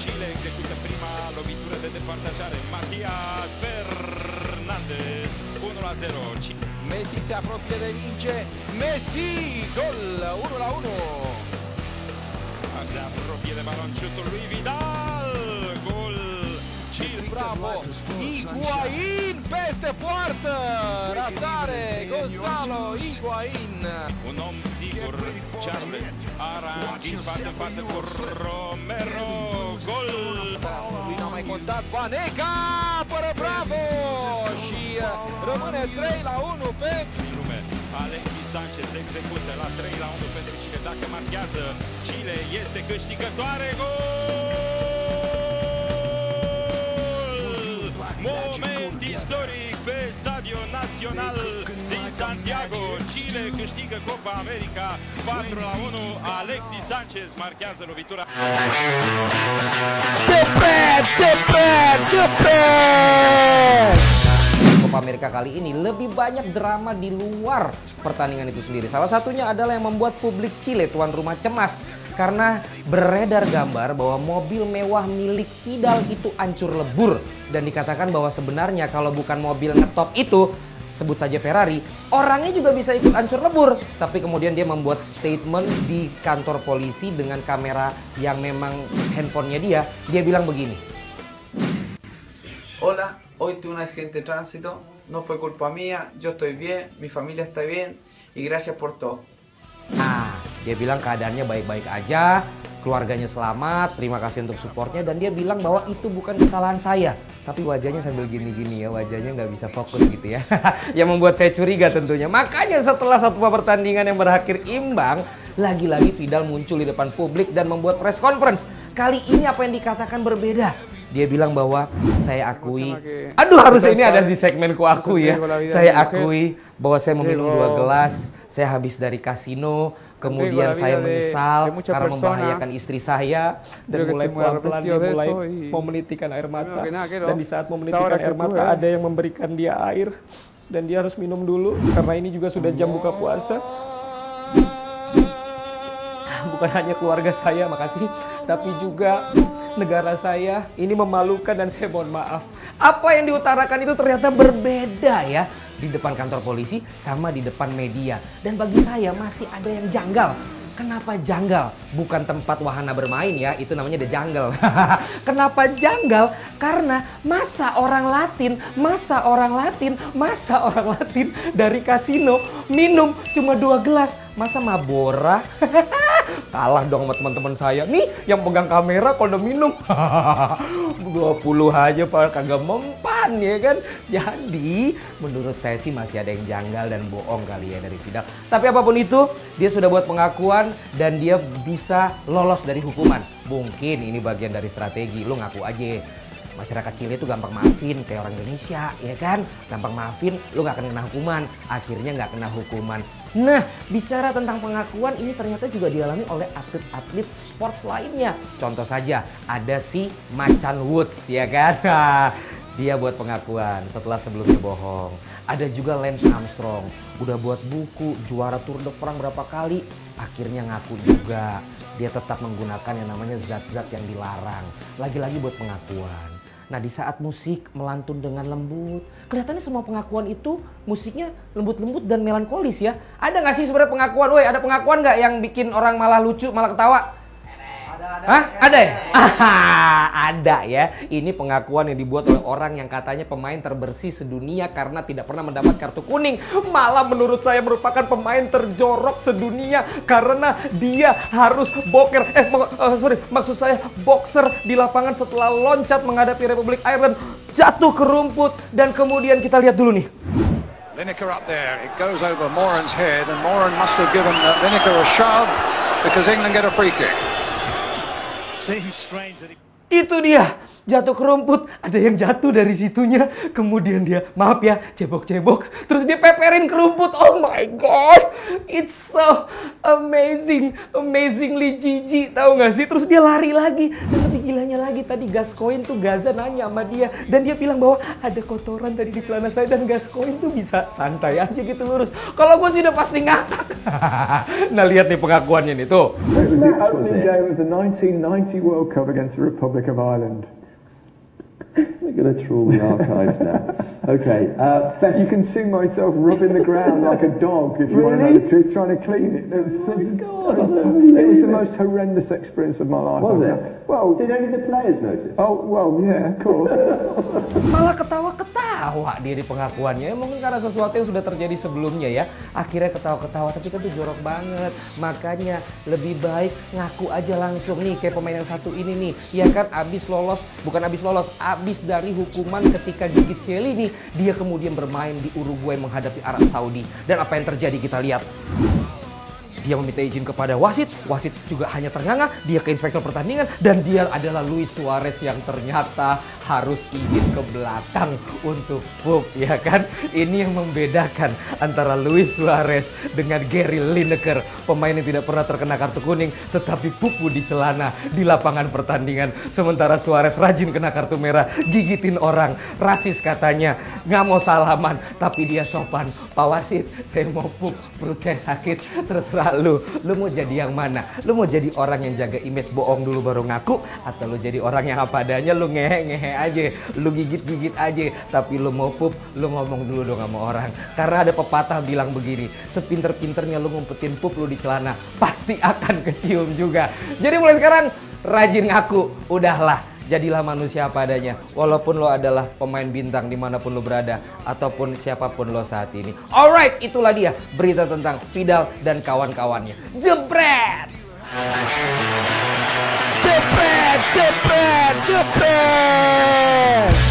Chile esecuta prima lovitura de departajare. Matias Fernandez 1-0. Messi si appropria e vince. Messi, gol 1-1. Se appropria del balonciotto Luis Vidal. Gol Chile. Bravo, Higuaín, peste poartă, ratare, Gonzalo Higuaín. Un om sigur, Charles Aranguiz față în față cu Romero, gol! Lui n-a mai contat, Banega, apără Bravo și rămâne 3-1 pentru lume. Alexis Sanchez execută la 3-1 pentru Chile. Dacă marchează Chile, este câștigătoare, gol! Moment istoric pe Stadion Național din Santiago. Chile câștigă Copa America 4-1. Alexis Sanchez marchează lovitura. Cepet! Copa America kali ini lebih banyak drama di luar pertandingan itu sendiri. Salah satunya adalah yang membuat publik Chile tuan rumah cemas karena beredar gambar bahwa mobil mewah milik Vidal itu hancur lebur dan dikatakan bahwa sebenarnya kalau bukan mobil ngetop itu, sebut saja Ferrari, orangnya juga bisa ikut hancur lebur. Tapi kemudian dia membuat statement di kantor polisi dengan kamera yang memang handphonenya dia bilang begini. Hola, hoy tuve un accidente de tránsito, no fue culpa mía, yo estoy bien, mi familia está bien y gracias por todo. Nah, dia bilang keadaannya baik-baik aja, keluarganya selamat, terima kasih untuk supportnya, dan dia bilang bahwa itu bukan kesalahan saya. Tapi wajahnya sambil gini-gini ya, wajahnya nggak bisa fokus gitu ya. Yang membuat saya curiga tentunya. Makanya setelah satu pertandingan yang berakhir imbang, lagi-lagi Vidal muncul di depan publik dan membuat press conference. Kali ini apa yang dikatakan berbeda. Dia bilang bahwa saya akui, aduh harusnya ini ada di segmenku aku ya. Saya akui bahwa saya meminum 2 gelas, saya habis dari kasino, kemudian saya menyesal karena membahayakan istri saya, dan mulai pelan-pelan dia mulai mau menitikan air mata. Dan di saat mau menitikan air mata ada yang memberikan dia air dan dia harus minum dulu karena ini juga sudah jam buka puasa. Bukan hanya keluarga saya, makasih, tapi juga negara saya. Ini memalukan dan saya mohon maaf. Apa yang diutarakan itu ternyata berbeda ya, di depan kantor polisi sama di depan media. Dan bagi saya masih ada yang janggal. Kenapa janggal? Bukan tempat wahana bermain ya, itu namanya The Jungle. Kenapa janggal? Karena masa orang Latin dari kasino minum cuma 2 gelas. Masa Marlboro? Kalah dong sama teman-teman saya. Nih yang pegang kamera kalau udah minum 20 aja Pak, kagak mempan ya kan. Jadi menurut saya sih masih ada yang janggal dan bohong kali ya dari Vidal. Tapi apapun itu, dia sudah buat pengakuan dan dia bisa lolos dari hukuman. Mungkin ini bagian dari strategi. Lu ngaku aja. Masyarakat Chile itu gampang maafin kayak orang Indonesia, ya kan? Gampang maafin, lu gak akan kena hukuman. Akhirnya gak kena hukuman. Nah, bicara tentang pengakuan ini ternyata juga dialami oleh atlet-atlet sports lainnya. Contoh saja, ada si Macan Woods, ya kan? Dia buat pengakuan setelah sebelumnya bohong. Ada juga Lance Armstrong, udah buat buku, juara Tour de France berapa kali. Akhirnya ngaku juga, dia tetap menggunakan yang namanya zat-zat yang dilarang. Lagi-lagi buat pengakuan. Nah, di saat musik melantun dengan lembut, kelihatannya semua pengakuan itu musiknya lembut-lembut dan melankolis ya. Ada nggak sih sebenarnya pengakuan? Woi, ada pengakuan nggak yang bikin orang malah lucu, malah ketawa? Hah? Ada ya? Ada ya. Ini pengakuan yang dibuat oleh orang yang katanya pemain terbersih sedunia karena tidak pernah mendapat kartu kuning. Malah menurut saya merupakan pemain terjorok sedunia karena dia harus boker. Maksud saya boxer di lapangan setelah loncat menghadapi Republik Ireland, jatuh ke rumput, dan kemudian kita lihat dulu nih. Lineker up there, it goes over Moran's head and Moran must have given Lineker a shove because England get a free kick. Itu dia, jatuh ke rumput, ada yang jatuh dari situnya, kemudian dia, maaf ya, cebok-cebok, terus dia peperin ke rumput. Oh my god, it's so amazingly jijik, tahu nggak sih? Terus dia lari lagi, dan lebih gilanya lagi tadi Gascoigne tuh Gaza nanya sama dia, dan dia bilang bahwa ada kotoran tadi di celana saya, dan Gascoigne tuh bisa santai aja gitu lurus. Kalau gue sih udah pasti ngakak. Nah lihat nih pengakuannya nih tuh. It was the opening game of the 1990 World Cup against the Republic Republic of Ireland. We're going to trawl the archives now. Okay, You can see myself rubbing the ground like a dog, if you want to know the truth, trying to clean it. It was the most horrendous experience of my life. Was it? Well, did any of the players notice? oh, well, yeah, of course. Malah ketawa-ketawa dia di pengakuannya. Mungkin karena sesuatu yang sudah terjadi sebelumnya ya. Akhirnya ketawa-ketawa, tapi kan itu jorok banget. Makanya lebih baik ngaku aja langsung nih, kayak pemain yang satu ini nih. Ya kan abis dari hukuman ketika gigit Shelly nih, dia kemudian bermain di Uruguay menghadapi Arab Saudi. Dan apa yang terjadi kita lihat. Dia meminta izin kepada wasit juga hanya ternganga, dia ke inspektur pertandingan, dan dia adalah Luis Suarez yang ternyata harus izin ke belakang untuk pup, ya kan? Ini yang membedakan antara Luis Suarez dengan Gary Lineker, pemain yang tidak pernah terkena kartu kuning, tetapi pupu di celana di lapangan pertandingan. Sementara Suarez rajin kena kartu merah, gigitin orang, rasis katanya, nggak mau salaman, tapi dia sopan. Pak wasit, saya mau pup, perut saya sakit, terserah lu mau jadi yang mana? Lu mau jadi orang yang jaga image bohong dulu baru ngaku, atau lu jadi orang yang apa adanya, lu ngehe-ngehe aja, lu gigit-gigit aja, tapi lu mau pup, lu ngomong dulu dong sama orang. Karena ada pepatah bilang begini, sepinter-pinternya lu ngumpetin pup lu di celana, pasti akan kecium juga. Jadi mulai sekarang rajin ngaku, udahlah. Jadilah manusia apa adanya, walaupun lo adalah pemain bintang dimanapun lo berada, ataupun siapapun lo saat ini. Alright, itulah dia berita tentang Vidal dan kawan-kawannya. Jebret! Jebret! Jebret! Jebret!